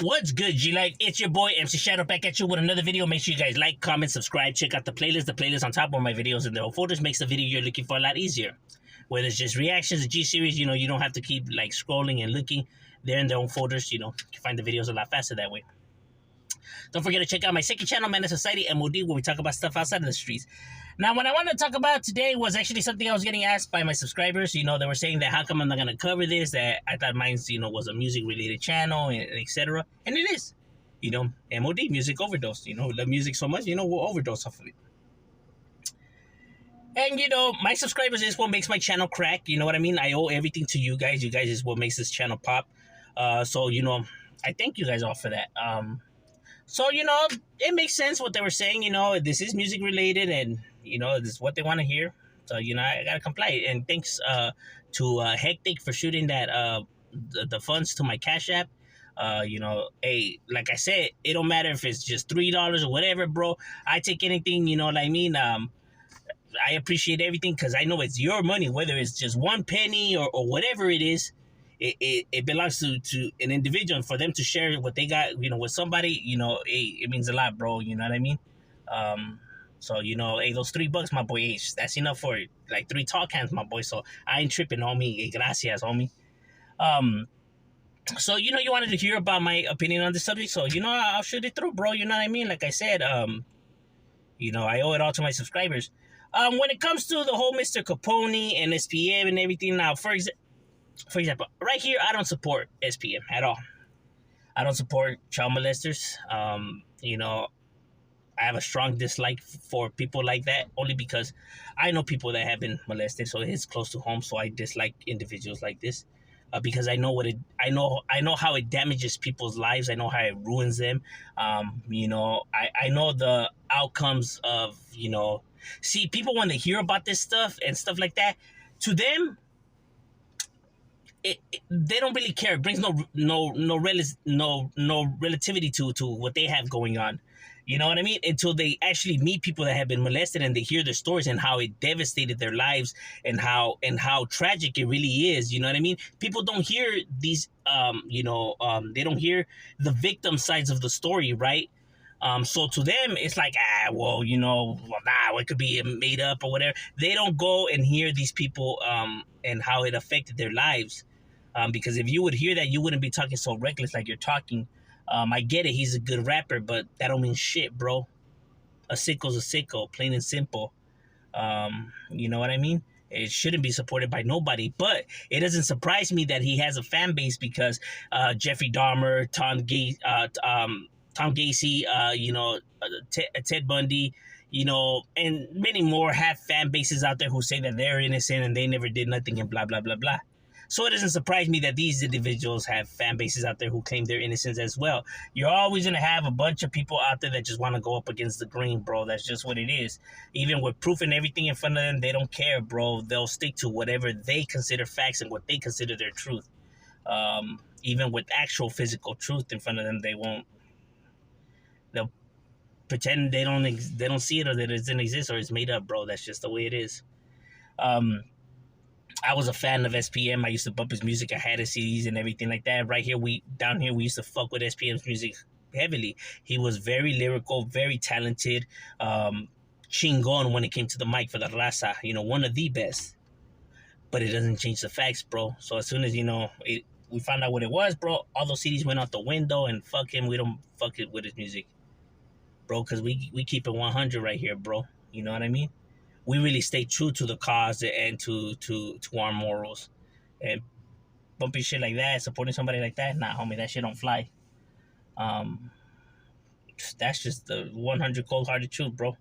What's good, G-Like? It's your boy, MC Shadow, back at you with another video. Make sure you guys like, comment, subscribe, check out the playlist. The playlist on top of my videos in the whole folders makes the video you're looking for a lot easier. Whether it's just reactions, a G-series, you don't have to keep, scrolling and looking. They're in their own folders, you can find the videos a lot faster that way. Don't forget to check out my second channel, Man of Society, M.O.D, where we talk about stuff outside of the streets. Now, what I want to talk about today was actually something I was getting asked by my subscribers. They were saying that how come I'm not going to cover this, that I thought mine, was a music-related channel, and etc. And it is. M.O.D, music overdose. Love music so much, we'll overdose off of it. And, my subscribers is what makes my channel crack. You know what I mean? I owe everything to you guys. You guys is what makes this channel pop. So, I thank you guys all for that. So, it makes sense what they were saying. This is music related and, this is what they want to hear. So, I got to comply. And thanks to Hectic for shooting that the funds to my Cash App. Hey, like I said, it don't matter if it's just $3 or whatever, bro. I take anything, you know what I mean? I appreciate everything because I know it's your money, whether it's just 1 penny or whatever it is. It belongs to an individual, and for them to share what they got, with somebody, it means a lot, bro. You know what I mean? So, hey, those $3, my boy, that's enough for like 3 tall cans, my boy. So I ain't tripping, homie. Hey, gracias, homie. So, you wanted to hear about my opinion on this subject. So, I'll shoot it through, bro. You know what I mean? Like I said, I owe it all to my subscribers. When it comes to the whole Mr. Capone and SPM and everything, now, for example, right here, I don't support SPM at all. I don't support child molesters. I have a strong dislike for people like that, only because I know people that have been molested, so it's close to home. So I dislike individuals like this, because I know I know how it damages people's lives. I know how it ruins them. I know the outcomes of See, people when they hear about this stuff and stuff like that, to them, they don't really care. It brings no relativity to what they have going on. You know what I mean? Until they actually meet people that have been molested and they hear their stories and how it devastated their lives and how tragic it really is. You know what I mean? People don't hear these, they don't hear the victim sides of the story, right? So to them, it's like, it could be made up or whatever. They don't go and hear these people and how it affected their lives. Because if you would hear that, you wouldn't be talking so reckless like you're talking. I get it. He's a good rapper, but that don't mean shit, bro. A sicko's a sicko, plain and simple. You know what I mean? It shouldn't be supported by nobody, but it doesn't surprise me that he has a fan base because Jeffrey Dahmer, Tom Gacy, Ted Bundy, and many more have fan bases out there who say that they're innocent and they never did nothing and blah, blah, blah, blah. So it doesn't surprise me that these individuals have fan bases out there who claim their innocence as well. You're always going to have a bunch of people out there that just want to go up against the grain, bro. That's just what it is. Even with proof and everything in front of them, they don't care, bro. They'll stick to whatever they consider facts and what they consider their truth. Even with actual physical truth in front of them, they won't. They'll pretend they don't see it or that it doesn't exist or it's made up, bro. That's just the way it is. I was a fan of SPM. I used to bump his music. I had his CDs and everything like that. Right here, down here, we used to fuck with SPM's music heavily. He was very lyrical, very talented, chingon when it came to the mic for the raza. One of the best. But it doesn't change the facts, bro. So as soon as we found out what it was, bro, all those CDs went out the window and fuck him. We don't fuck it with his music, bro, because we keep it 100 right here, bro. You know what I mean? We really stay true to the cause and to our morals. And bumping shit like that, supporting somebody like that, nah, homie, that shit don't fly. That's just the 100 cold-hearted truth, bro.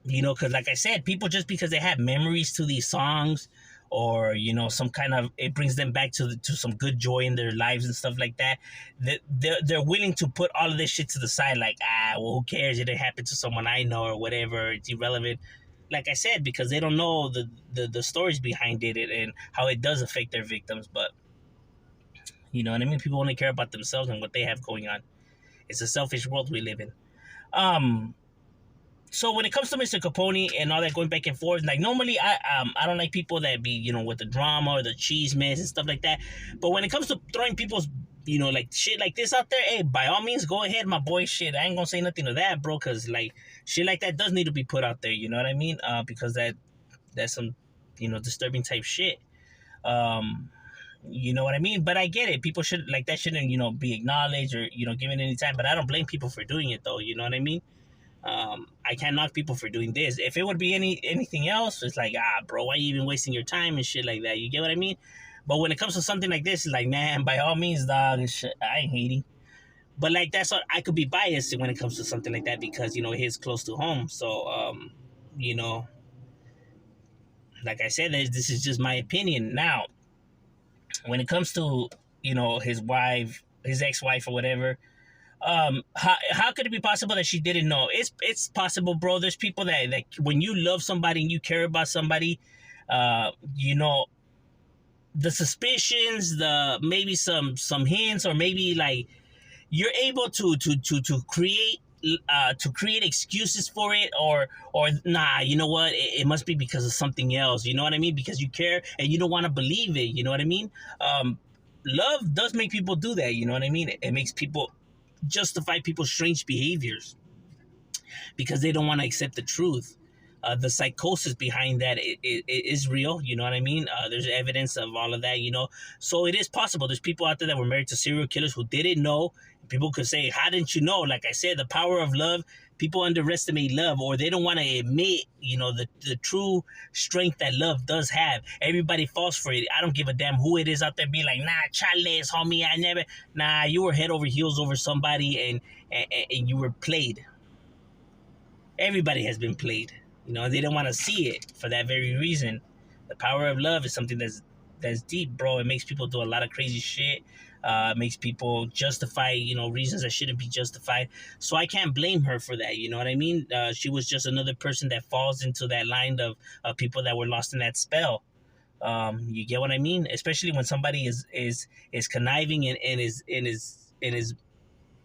Because like I said, people just because they have memories to these songs or, some kind of, it brings them back to some good joy in their lives and stuff like that, they're willing to put all of this shit to the side, like, who cares, it happened to someone I know or whatever, it's irrelevant. Like I said, because they don't know the stories behind it and how it does affect their victims. But, you know what I mean? People only care about themselves and what they have going on. It's a selfish world we live in. So when it comes to Mr. Capone and all that going back and forth, like normally I don't like people that be, with the drama or the cheese mess and stuff like that. But when it comes to throwing people's like shit like this out there, hey, by all means, go ahead, my boy. Shit, I ain't gonna say nothing to that, bro, because like shit like that does need to be put out there. You know what I mean? Because that's some, disturbing type shit. Um, you know what I mean? But I get it. People should like that shouldn't be acknowledged or given any time. But I don't blame people for doing it though. You know what I mean? I can't knock people for doing this. If it would be anything else, it's like, bro, why you even wasting your time and shit like that? You get what I mean? But when it comes to something like this, it's like, man, by all means, dog, and shit, I ain't hating. But like that's what I could be biased when it comes to something like that because it hits close to home. So you know, like I said, this is just my opinion. Now, when it comes to his wife, his ex-wife or whatever, how could it be possible that she didn't know? It's possible, bro. There's people that when you love somebody and you care about somebody, uh you know the suspicions, the maybe some hints, or maybe like you're able to create excuses for it, or nah, you know what, it must be because of something else, you know what I mean, because you care and you don't want to believe it, you know what I mean. Love does make people do that, you know what I mean. It makes people justify people's strange behaviors because they don't want to accept the truth. The psychosis behind that it is real. You know what I mean? There's evidence of all of that. So it is possible. There's people out there that were married to serial killers who didn't know. People could say, "How didn't you know?" Like I said, the power of love. People underestimate love, or they don't want to admit, the true strength that love does have. Everybody falls for it. I don't give a damn who it is out there. Be like, nah, chales, homie, I never. Nah, you were head over heels over somebody, and you were played. Everybody has been played. They don't want to see it for that very reason. The power of love is something that's deep, bro. It makes people do a lot of crazy shit. It makes people justify, reasons that shouldn't be justified. So I can't blame her for that. You know what I mean? She was just another person that falls into that line of people that were lost in that spell. You get what I mean? Especially when somebody is conniving and is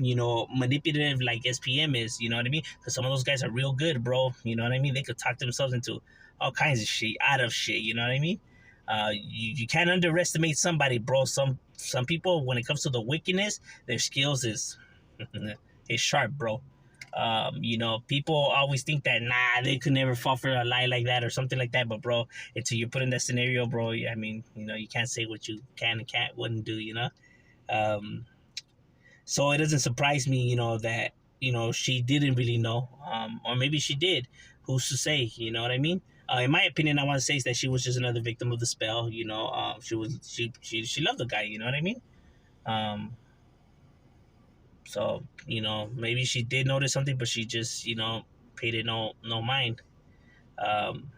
manipulative like SPM is, you know what I mean? Because some of those guys are real good, bro. You know what I mean? They could talk themselves into all kinds of shit, out of shit, you know what I mean? You can't underestimate somebody, bro. Some people, when it comes to the wickedness, their skills is sharp, bro. People always think that nah, they could never fall for a lie like that or something like that. But bro, until you're put in that scenario, bro, I mean, you can't say what you can and can't wouldn't do, Um, so it doesn't surprise me, that she didn't really know, or maybe she did. Who's to say? You know what I mean? In my opinion, I want to say is that she was just another victim of the spell. She loved the guy. You know what I mean? Um, so maybe she did notice something, but she just paid it no mind. Um,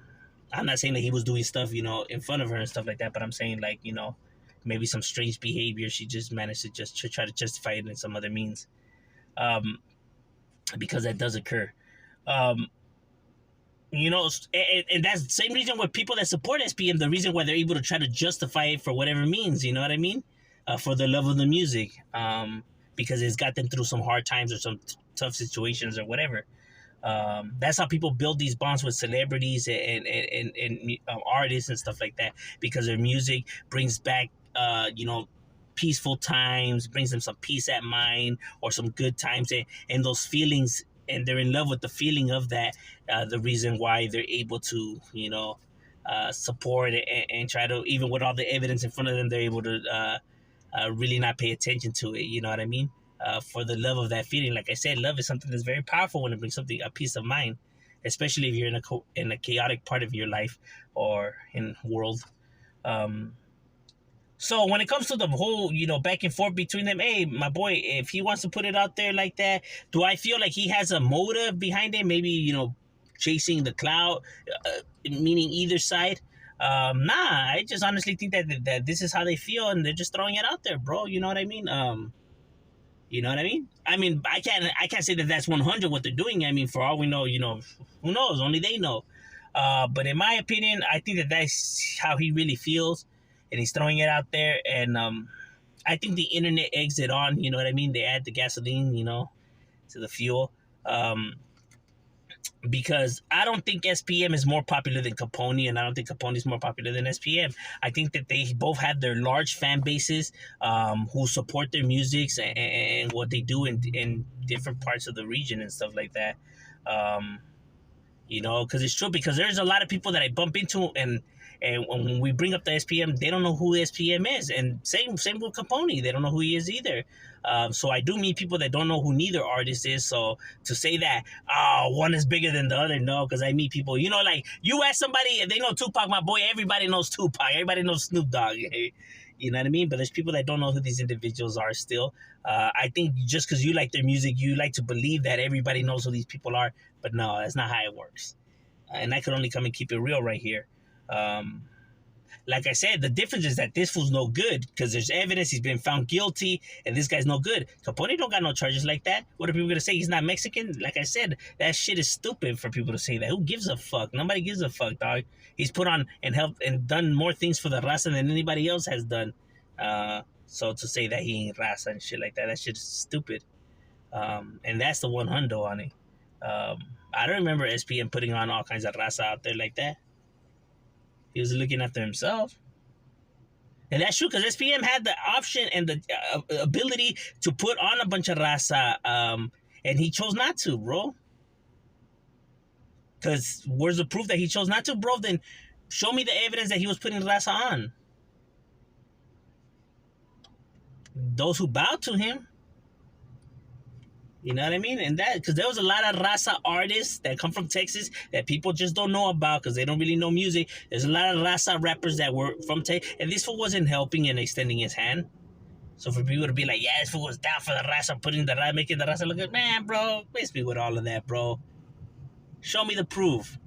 I'm not saying that he was doing stuff in front of her and stuff like that, but I'm saying like maybe some strange behavior. She just managed to just try to justify it in some other means, um, because that does occur. Um, and that's the same reason why people that support SPM, the reason why they're able to try to justify it for whatever means, you know what I mean? For the love of the music, because it's got them through some hard times or some tough situations or whatever. That's how people build these bonds with celebrities and artists and stuff like that, because their music brings back peaceful times, brings them some peace at mind or some good times, and those feelings, and they're in love with the feeling of that. The reason why they're able to support it, and try to, even with all the evidence in front of them, they're able to really not pay attention to it. You know what I mean? For the love of that feeling. Like I said, love is something that's very powerful when it brings something, a peace of mind, especially if you're in a chaotic part of your life or in world. Um, so when it comes to the whole, back and forth between them, hey, my boy, if he wants to put it out there like that, do I feel like he has a motive behind it? Maybe, chasing the cloud, meaning either side. Nah, I just honestly think that this is how they feel, and they're just throwing it out there, bro. You know what I mean? You know what I mean? I can't say that that's 100 what they're doing. I mean, for all we know, who knows? Only they know. But in my opinion, I think that that's how he really feels, and he's throwing it out there. And I think the internet eggs it on. You know what I mean? They add the gasoline, to the fuel. Um, because I don't think SPM is more popular than Capone, and I don't think Capone is more popular than SPM. I think that they both have their large fan bases, who support their musics and what they do in different parts of the region and stuff like that. Um, because it's true. Because there's a lot of people that I bump into, and when we bring up the SPM, they don't know who SPM is, and same with Capone, they don't know who he is either. So I do meet people that don't know who neither artist is. So to say that, oh, one is bigger than the other, no, because I meet people, like you ask somebody if they know Tupac, my boy, everybody knows Tupac, everybody knows Snoop Dogg. You know what I mean? But there's people that don't know who these individuals are still. I think just because you like their music, you like to believe that everybody knows who these people are. But no, that's not how it works. And I could only come and keep it real right here. Um, like I said, the difference is that this fool's no good because there's evidence he's been found guilty, and this guy's no good. Capone don't got no charges like that. What are people gonna say? He's not Mexican? Like I said, that shit is stupid for people to say that. Who gives a fuck? Nobody gives a fuck, dog. He's put on and helped and done more things for the raza than anybody else has done. So to say that he ain't raza and shit like that, that shit is stupid. And that's the one hundo on it. I don't remember SPM putting on all kinds of raza out there like that. He was looking after himself. And that's true because SPM had the option and the ability to put on a bunch of raza, and he chose not to, bro. Because where's the proof that he chose not to, bro? Then show me the evidence that he was putting raza on. Those who bowed to him. You know what I mean? And that, because there was a lot of raza artists that come from Texas that people just don't know about because they don't really know music. There's a lot of raza rappers that were from Texas, and this fool wasn't helping and extending his hand. So for people to be like, yeah, this fool was down for the raza, making the raza look good, man, bro, miss me with all of that, bro. Show me the proof.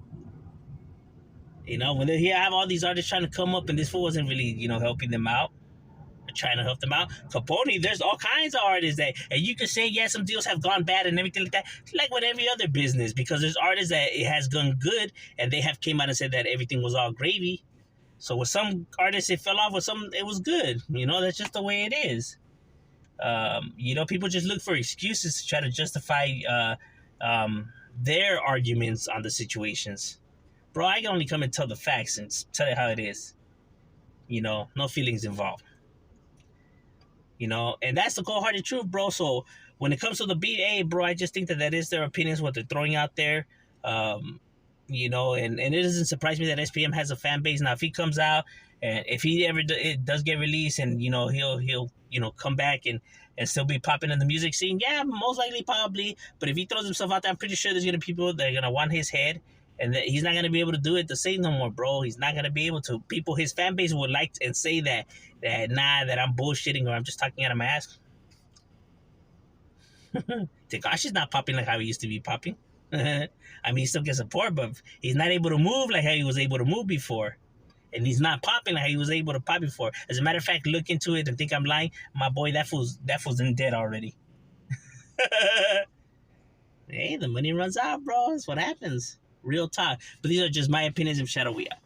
When they're here, I have all these artists trying to come up, and this fool wasn't really, helping them out. Trying to help them out. Capone, there's all kinds of artists that, and you can say, yeah, some deals have gone bad and everything like that. It's like with every other business, because there's artists that it has gone good, and they have came out and said that everything was all gravy. So with some artists, it fell off. With some, it was good. That's just the way it is. People just look for excuses to try to justify their arguments on the situations. Bro, I can only come and tell the facts and tell you how it is. No feelings involved. And that's the cold-hearted truth, bro. So when it comes to the beat, hey, bro, I just think that is their opinions, what they're throwing out there. And it doesn't surprise me that SPM has a fan base. Now, if he comes out and if he ever it does get released and, he'll come back and still be popping in the music scene, yeah, most likely, probably. But if he throws himself out there, I'm pretty sure there's going to be people that are going to want his head. And that he's not going to be able to do it the same no more, bro. He's not going to be able to. People, his fan base would like and say that I'm bullshitting or I'm just talking out of my ass. Tekashi's not popping like how he used to be popping. I mean, he still gets support, but he's not able to move like how he was able to move before. And he's not popping like how he was able to pop before. As a matter of fact, look into it and think I'm lying. My boy, that fool's in dead already. Hey, the money runs out, bro. That's what happens. Real talk. But these are just my opinions of Shadow We Out.